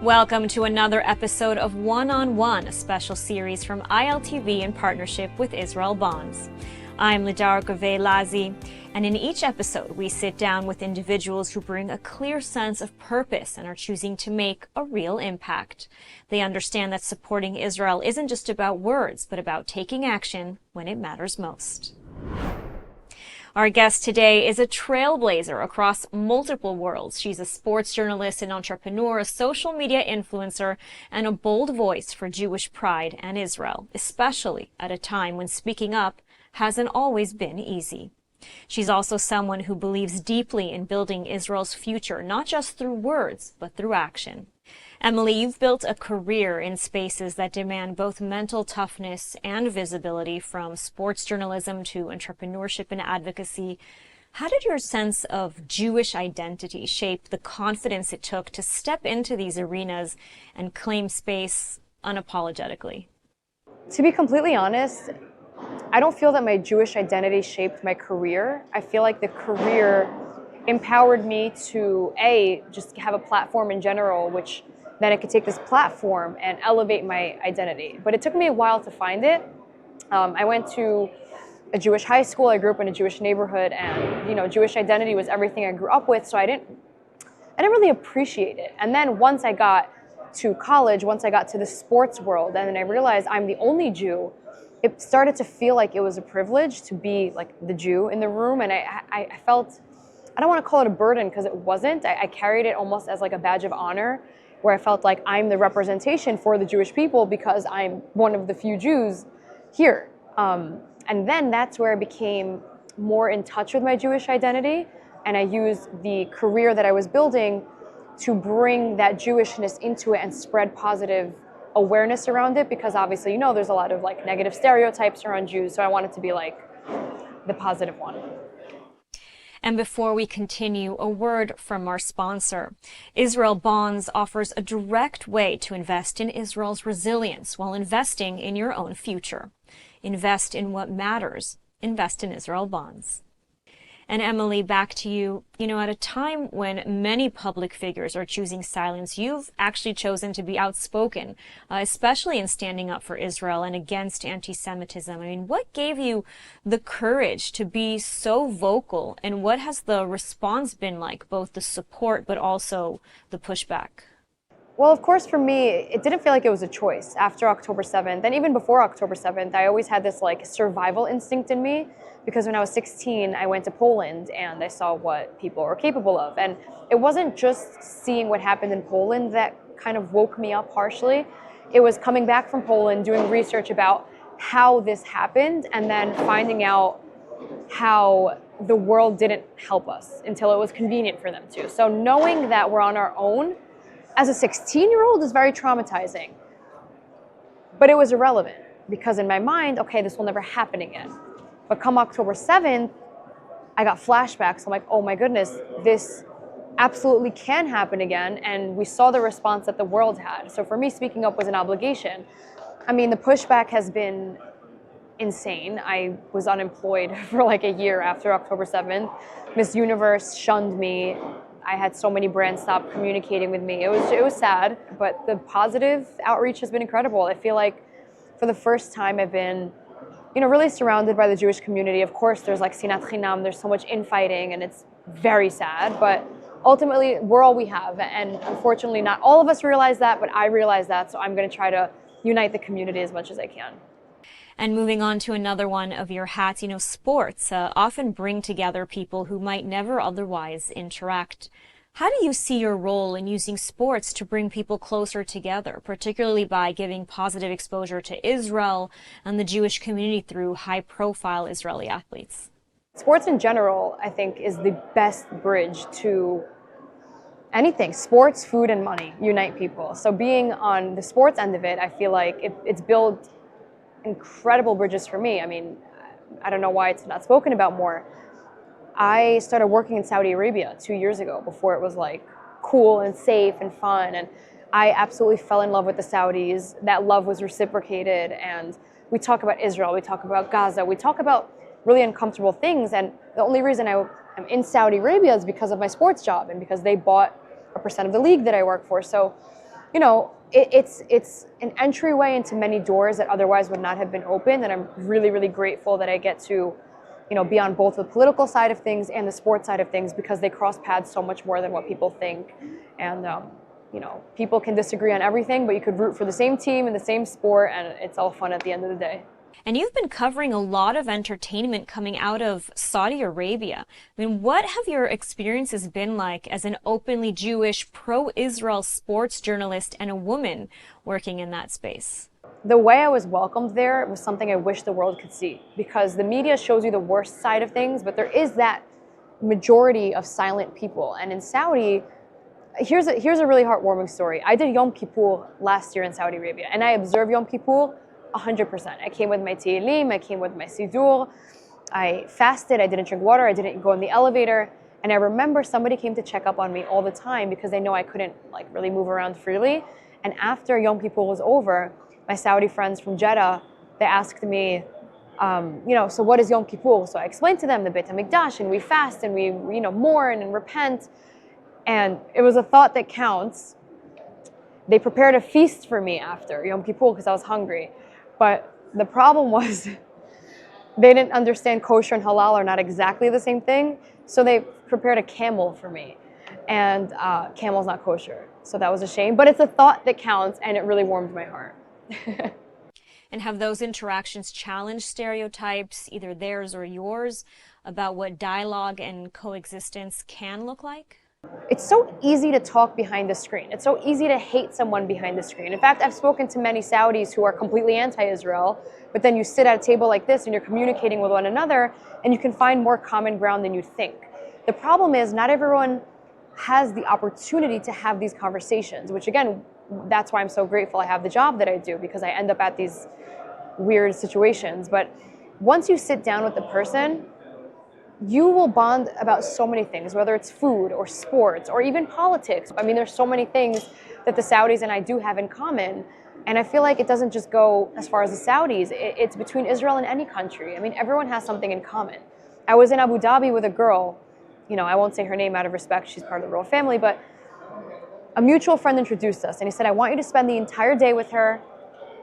Welcome to another episode of One-on-One, a special series from ILTV in partnership with Israel Bonds. I'm Lidar Gaveh-Lazi, and in each episode we sit down with individuals who bring a clear sense of purpose and are choosing to make a real impact. They understand that supporting Israel isn't just about words, but about taking action when it matters most. Our guest today is a trailblazer across multiple worlds. She's a sports journalist and entrepreneur, a social media influencer, and a bold voice for Jewish pride and Israel, especially at a time when speaking up hasn't always been easy. She's also someone who believes deeply in building Israel's future, not just through words, but through action. Emily, you've built a career in spaces that demand both mental toughness and visibility, from sports journalism to entrepreneurship and advocacy. How did your sense of Jewish identity shape the confidence it took to step into these arenas and claim space unapologetically? To be completely honest, I don't feel that my Jewish identity shaped my career. I feel like the career empowered me to, just have a platform in general, which then I could take this platform and elevate my identity. But it took me a while to find it. I went to a Jewish high school. I grew up in a Jewish neighborhood, and Jewish identity was everything I grew up with. So I didn't really appreciate it. And then once I got to college, once I got to the sports world, and then I realized I'm the only Jew, it started to feel like it was a privilege to be like the Jew in the room. And I felt, I don't want to call it a burden because it wasn't. I carried it almost as like a badge of honor, where I felt like I'm the representation for the Jewish people because I'm one of the few Jews here. And then that's where I became more in touch with my Jewish identity. And I used the career that I was building to bring that Jewishness into it and spread positive awareness around it, because obviously, there's a lot of like negative stereotypes around Jews. So I wanted to be like the positive one. And before we continue, a word from our sponsor. Israel Bonds offers a direct way to invest in Israel's resilience while investing in your own future. Invest in what matters. Invest in Israel Bonds. And Emily, back to you. At a time when many public figures are choosing silence, you've actually chosen to be outspoken, especially in standing up for Israel and against anti-Semitism. What gave you the courage to be so vocal, and what has the response been like, both the support but also the pushback? Well, of course, for me, it didn't feel like it was a choice after October 7th. And even before October 7th, I always had this like survival instinct in me, because when I was 16, I went to Poland and I saw what people are capable of. And it wasn't just seeing what happened in Poland that kind of woke me up partially. It was coming back from Poland, doing research about how this happened, and then finding out how the world didn't help us until it was convenient for them to. So knowing that we're on our own as a 16-year-old is very traumatizing. But it was irrelevant, because in my mind, okay, this will never happen again. But come October 7th, I got flashbacks. I'm like, oh my goodness, this absolutely can happen again. And we saw the response that the world had. So for me, speaking up was an obligation. The pushback has been insane. I was unemployed for like a year after October 7th. Miss Universe shunned me. I had so many brands stop communicating with me. It was sad, but the positive outreach has been incredible. I feel like for the first time I've been, really surrounded by the Jewish community. Of course, there's like sinat chinam, there's so much infighting, and it's very sad, but ultimately we're all we have. And unfortunately, not all of us realize that, but I realize that, so I'm going to try to unite the community as much as I can. And moving on to another one of your hats, sports often bring together people who might never otherwise interact. How do you see your role in using sports to bring people closer together, particularly by giving positive exposure to Israel and the Jewish community through high-profile Israeli athletes? Sports in general, I think, is the best bridge to anything. Sports, food, and money unite people. So being on the sports end of it, I feel like it's built incredible bridges for me. I don't know why it's not spoken about more. I started working in Saudi Arabia 2 years ago, before it was like cool and safe and fun. And I absolutely fell in love with the Saudis. That love was reciprocated. And we talk about Israel, we talk about Gaza, we talk about really uncomfortable things. And the only reason I'm in Saudi Arabia is because of my sports job and because they bought a percent of the league that I work for. So, it's an entryway into many doors that otherwise would not have been opened. And I'm really, really grateful that I get to, be on both the political side of things and the sports side of things, because they cross paths so much more than what people think. And, people can disagree on everything, but you could root for the same team in the same sport, and it's all fun at the end of the day. And you've been covering a lot of entertainment coming out of Saudi Arabia. I mean, what have your experiences been like as an openly Jewish, pro-Israel sports journalist and a woman working in that space? The way I was welcomed there was something I wish the world could see, because the media shows you the worst side of things, but there is that majority of silent people. And in Saudi, here's a really heartwarming story. I did Yom Kippur last year in Saudi Arabia, and I observed Yom Kippur 100%. I came with my Tehillim, I came with my Siddur, I fasted, I didn't drink water, I didn't go in the elevator. And I remember somebody came to check up on me all the time because they know I couldn't really move around freely. And after Yom Kippur was over, my Saudi friends from Jeddah, they asked me, so what is Yom Kippur? So I explained to them the Beit HaMikdash, and we fast and we, mourn and repent. And it was a thought that counts. They prepared a feast for me after Yom Kippur because I was hungry. But the problem was they didn't understand kosher and halal are not exactly the same thing. So they prepared a camel for me. And camel's not kosher. So that was a shame. But it's a thought that counts, and it really warmed my heart. And have those interactions challenged stereotypes, either theirs or yours, about what dialogue and coexistence can look like? It's so easy to talk behind the screen. It's so easy to hate someone behind the screen. In fact, I've spoken to many Saudis who are completely anti-Israel, but then you sit at a table like this and you're communicating with one another, and you can find more common ground than you think. The problem is not everyone has the opportunity to have these conversations, which again, that's why I'm so grateful I have the job that I do, because I end up at these weird situations. But once you sit down with the person, you will bond about so many things, whether it's food or sports or even politics. I mean, there's so many things that the Saudis and I do have in common. And I feel like it doesn't just go as far as the Saudis. It's between Israel and any country. I mean, everyone has something in common. I was in Abu Dhabi with a girl, I won't say her name out of respect, she's part of the royal family, but a mutual friend introduced us, and he said, I want you to spend the entire day with her.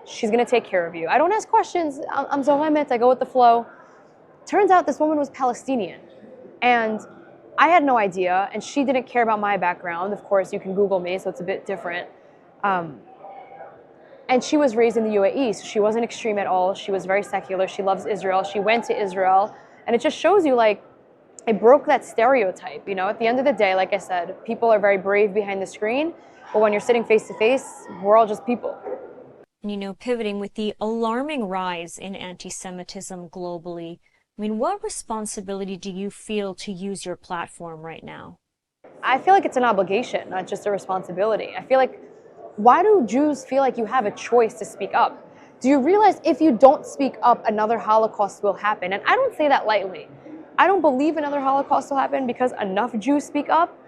She's going to take care of you. I don't ask questions. I'm Zohemet. I go with the flow. Turns out this woman was Palestinian, and I had no idea, and she didn't care about my background. Of course, you can Google me, so it's a bit different. And she was raised in the UAE, so she wasn't extreme at all. She was very secular. She loves Israel. She went to Israel, and it just shows you, it broke that stereotype. At the end of the day, like I said, people are very brave behind the screen, but when you're sitting face to face, we're all just people. Pivoting with the alarming rise in anti-Semitism globally, what responsibility do you feel to use your platform right now? I feel like it's an obligation, not just a responsibility. I feel like, why do Jews feel like you have a choice to speak up? Do you realize if you don't speak up, another Holocaust will happen? And I don't say that lightly. I don't believe another Holocaust will happen because enough Jews speak up.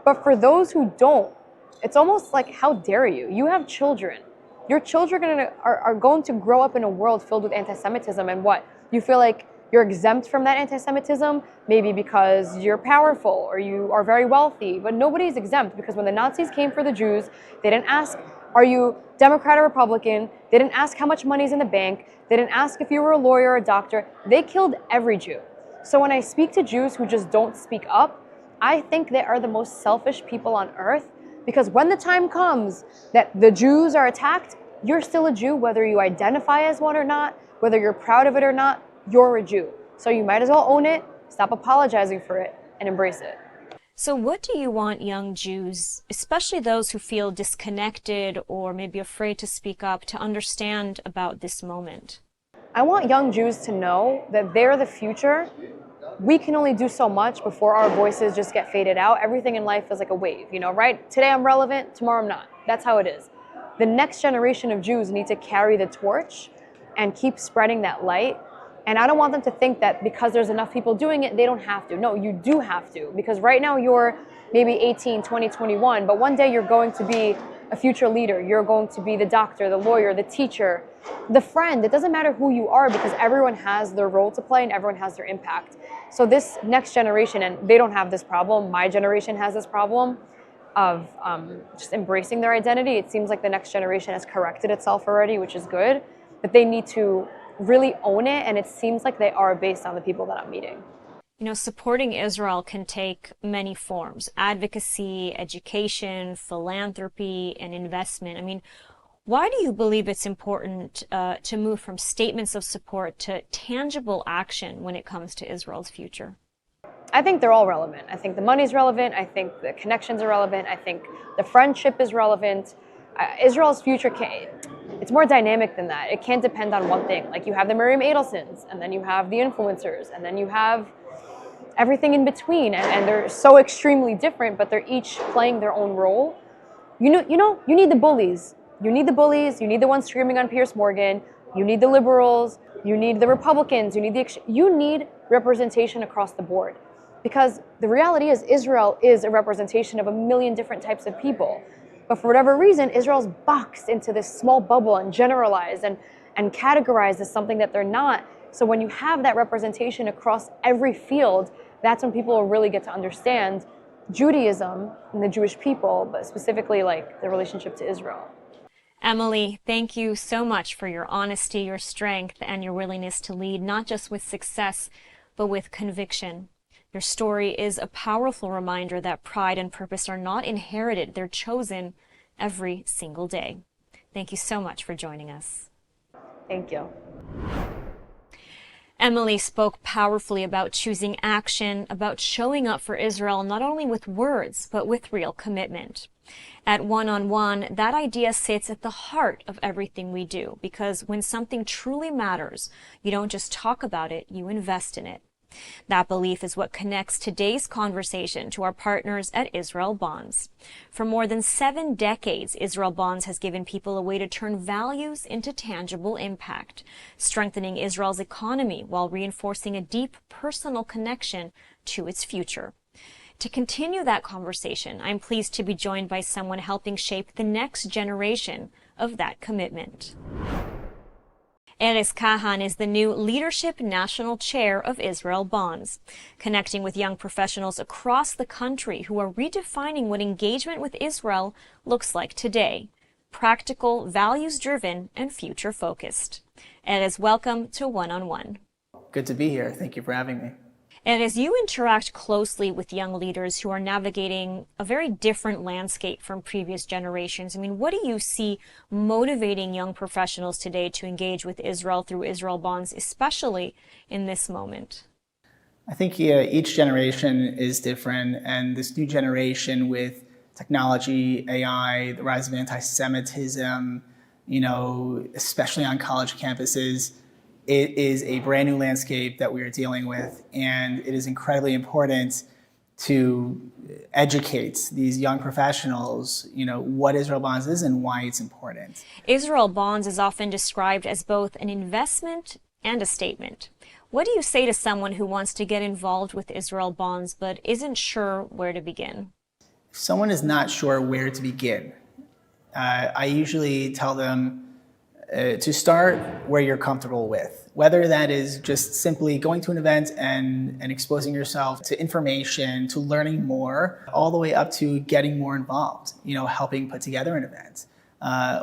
But for those who don't, it's almost like, how dare you? You have children. Your children are going to grow up in a world filled with anti-Semitism, and what? You feel like you're exempt from that anti-Semitism, maybe because you're powerful or you are very wealthy, but nobody's exempt, because when the Nazis came for the Jews, they didn't ask, are you Democrat or Republican? They didn't ask how much money's in the bank. They didn't ask if you were a lawyer or a doctor. They killed every Jew. So when I speak to Jews who just don't speak up, I think they are the most selfish people on earth, because when the time comes that the Jews are attacked, you're still a Jew, whether you identify as one or not, whether you're proud of it or not, you're a Jew. So you might as well own it, stop apologizing for it, and embrace it. So what do you want young Jews, especially those who feel disconnected or maybe afraid to speak up, to understand about this moment? I want young Jews to know that they're the future. We can only do so much before our voices just get faded out. Everything in life is like a wave, right? Today I'm relevant, tomorrow I'm not. That's how it is. The next generation of Jews need to carry the torch and keep spreading that light. And I don't want them to think that because there's enough people doing it, they don't have to. No, you do have to. Because right now you're maybe 18, 20, 21, but one day you're going to be a future leader. You're going to be the doctor, the lawyer, the teacher, the friend. It doesn't matter who you are, because everyone has their role to play and everyone has their impact. So this next generation, and they don't have this problem, my generation has this problem, just embracing their identity. It seems like the next generation has corrected itself already, which is good, but they need to really own it, and it seems like they are based on the people that I'm meeting. You know, supporting Israel can take many forms: advocacy, education, philanthropy, and investment. I mean, why do you believe it's important to move from statements of support to tangible action when it comes to Israel's future? I think they're all relevant. I think the money's relevant. I think the connections are relevant. I think the friendship is relevant. Israel's future it's more dynamic than that. It can't depend on one thing. Like, you have the Miriam Adelsons, and then you have the influencers, and then you have everything in between, and they're so extremely different, but they're each playing their own role. You need the bullies. You need the bullies. You need the ones screaming on Piers Morgan. You need the liberals. You need the Republicans. You need representation across the board, because the reality is Israel is a representation of a million different types of people. But for whatever reason, Israel's boxed into this small bubble and generalized and categorized as something that they're not. So when you have that representation across every field, that's when people will really get to understand Judaism and the Jewish people, but specifically like the relationship to Israel. Emily, thank you so much for your honesty, your strength, and your willingness to lead, not just with success, but with conviction. Your story is a powerful reminder that pride and purpose are not inherited, they're chosen every single day. Thank you so much for joining us. Thank you. Emily spoke powerfully about choosing action, about showing up for Israel, not only with words, but with real commitment. At One-on-One, that idea sits at the heart of everything we do, because when something truly matters, you don't just talk about it, you invest in it. That belief is what connects today's conversation to our partners at Israel Bonds. For more than 7 decades, Israel Bonds has given people a way to turn values into tangible impact, strengthening Israel's economy while reinforcing a deep personal connection to its future. To continue that conversation, I'm pleased to be joined by someone helping shape the next generation of that commitment. Erez Kahan is the new Leadership National Chair of Israel Bonds, connecting with young professionals across the country who are redefining what engagement with Israel looks like today: practical, values-driven, and future-focused. Erez, welcome to One-on-One. Good to be here. Thank you for having me. And as you interact closely with young leaders who are navigating a very different landscape from previous generations, I mean, what do you see motivating young professionals today to engage with Israel through Israel Bonds, especially in this moment? I think each generation is different, and this new generation with technology, AI, the rise of anti-Semitism, especially on college campuses, it is a brand new landscape that we are dealing with, and it is incredibly important to educate these young professionals, what Israel Bonds is and why it's important. Israel Bonds is often described as both an investment and a statement. What do you say to someone who wants to get involved with Israel Bonds but isn't sure where to begin? If someone is not sure where to begin, I usually tell them to start where you're comfortable with, whether that is just simply going to an event and exposing yourself to information, to learning more, all the way up to getting more involved, helping put together an event,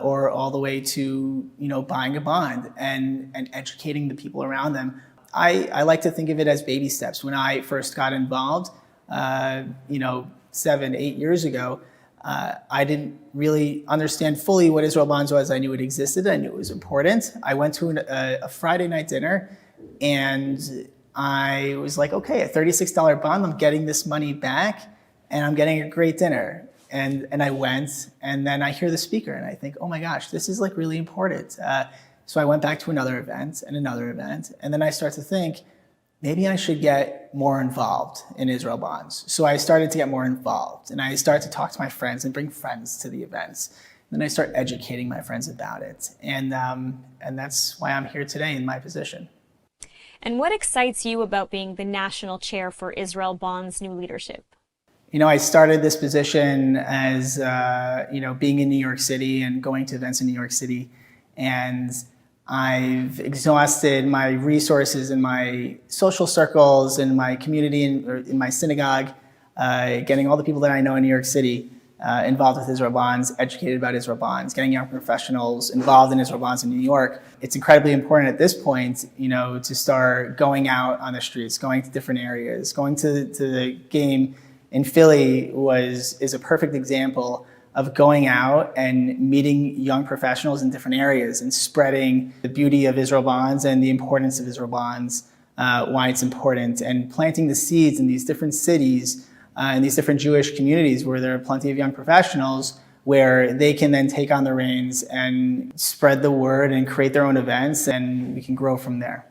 or all the way to, buying a bond and educating the people around them. I like to think of it as baby steps. When I first got involved, 7, 8 years ago, I didn't really understand fully what Israel Bonds was. I knew it existed. I knew it was important. I went to a Friday night dinner, and I was like, okay, a $36 bond, I'm getting this money back, and I'm getting a great dinner. And I went, and then I hear the speaker, and I think, oh my gosh, this is like really important. So I went back to another event, and then I start to think, maybe I should get more involved in Israel Bonds. So I started to get more involved, and I started to talk to my friends and bring friends to the events. And then I start educating my friends about it. And that's why I'm here today in my position. And what excites you about being the national chair for Israel Bonds New Leadership? I started this position as, being in New York City and going to events in New York City. And I've exhausted my resources in my social circles, in my community, in my synagogue, getting all the people that I know in New York City involved with Israel Bonds, educated about Israel Bonds, getting young professionals involved in Israel Bonds in New York. It's incredibly important at this point, to start going out on the streets, going to different areas. Going to the game in Philly is a perfect example of going out and meeting young professionals in different areas and spreading the beauty of Israel Bonds and the importance of Israel Bonds, why it's important, and planting the seeds in these different cities in these different Jewish communities where there are plenty of young professionals, where they can then take on the reins and spread the word and create their own events, and we can grow from there.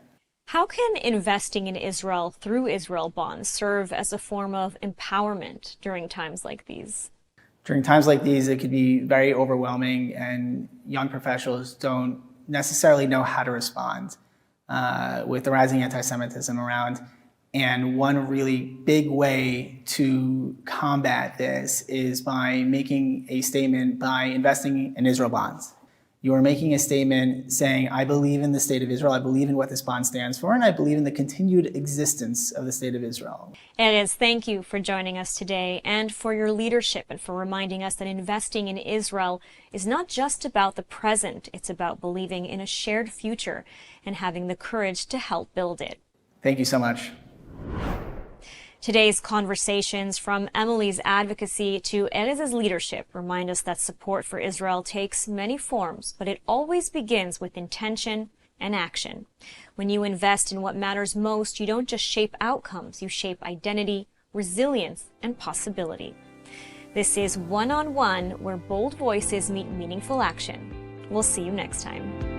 How can investing in Israel through Israel Bonds serve as a form of empowerment during times like these? During times like these, it could be very overwhelming, and young professionals don't necessarily know how to respond with the rising anti-Semitism around. And one really big way to combat this is by making a statement by investing in Israel Bonds. You are making a statement saying, I believe in the state of Israel, I believe in what this bond stands for, and I believe in the continued existence of the state of Israel. Ediz, thank you for joining us today and for your leadership and for reminding us that investing in Israel is not just about the present, it's about believing in a shared future and having the courage to help build it. Thank you so much. Today's conversations, from Emily's advocacy to Ediz's leadership, remind us that support for Israel takes many forms, but it always begins with intention and action. When you invest in what matters most, you don't just shape outcomes, you shape identity, resilience, and possibility. This is One on One, where bold voices meet meaningful action. We'll see you next time.